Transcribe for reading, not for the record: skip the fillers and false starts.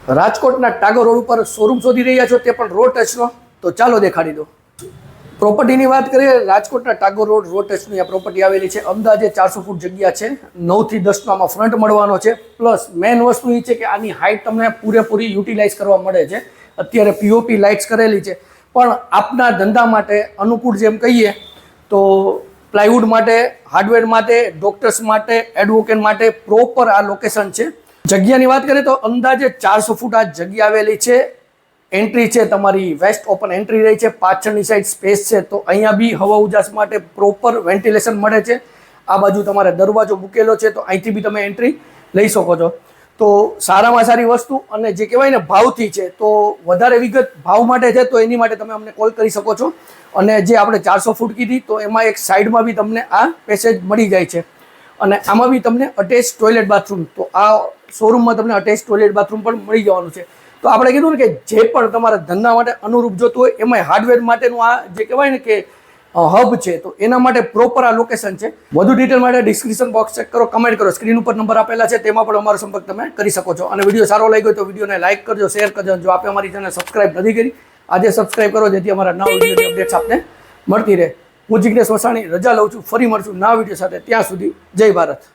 રાજકોટના ટાગોર રોડ ઉપર શોરૂમ શોધી રહ્યા છો, તે પણ રોડ ટચનો? તો ચાલો દેખાડી દો. પ્રોપર્ટીની વાત કરીએ, રાજકોટના ટાગોર રોડ ટચની આ પ્રોપર્ટી આવેલી છે. અંદાજે 400 ફૂટ જગ્યા છે. 9 થી 10 નો આમાં ફ્રન્ટ મળવાનો છે. પ્લસ મેઇન વસ્તુ એ છે કે આની હાઇટ તમને પૂરેપૂરી યુટિલાઇઝ કરવા મળે છે. અત્યારે પીઓપી લાઇટ્સ કરેલી છે, પણ આપના ધંધા માટે અનુકૂળ જેમ કહીએ તો પ્લાયવુડ માટે, હાર્ડવેર માટે, ડોક્ટર્સ માટે, એડવોકેટ માટે પ્રોપર આ લોકેશન છે. જગ્યાની વાત કરીએ તો અંદાજે 400 ફૂટ આ જગ્યા આવેલી છે. એન્ટ્રી છે તમારી વેસ્ટ ઓપન એન્ટ્રી રહી છે. પાછળની સાઈડ સ્પેસ છે, તો અહીંયા બી હવા ઉજાસ માટે પ્રોપર વેન્ટિલેશન મળે છે. આ બાજુ તમારે દરવાજો મૂકેલો છે, તો અહીંથી બી તમે એન્ટ્રી લઈ શકો છો. તો સારામાં સારી વસ્તુ, અને જે કહેવાય ને ભાવથી છે, તો વધારે વિગત ભાવ માટે છે તો એની માટે તમે અમને કોલ કરી શકો છો. અને જે આપણે 400 ફૂટ કીધી, તો એમાં એક સાઈડમાં બી તમને આ પેસેજ મળી જાય છે. અને આમાં બી તમને અટેચ ટોયલેટ બાથરૂમ, તો આ શોરૂમમાં તમને અટેચ ટોયલેટ બાથરૂમ પણ મળી જવાનું છે. તો આપણે કીધું ને કે જે પણ તમારા ધંધા માટે અનુરૂપ જોતું હોય, એમાં હાર્ડવેર માટેનું આ જે કહેવાય ને કે હબ છે, તો એના માટે પ્રોપર આ લોકેશન છે. વધુ ડિટેલ માટે ડિસ્ક્રિપ્શન બોક્સ ચેક કરો, કમેન્ટ કરો. સ્ક્રીન ઉપર નંબર આપેલા છે, તેમાં પણ અમારો સંપર્ક તમે કરી શકો છો. અને વિડીયો સારો લાગ્યો તો વિડીયોને લાઇક કરજો, શેર કરજો. જો આપે અમારી ચેનલ સબસ્ક્રાઇબ નથી કરી, આજે સબસ્ક્રાઇબ કરો, જેથી અમારા નવા વિડીયોની અપડેટ્સ આપને મળતી રહે. હું જિગ્નેશ વસાણી રજા લઉં છું. ફરી મળશું નવા વિડીયો સાથે. ત્યાં સુધી જય ભારત.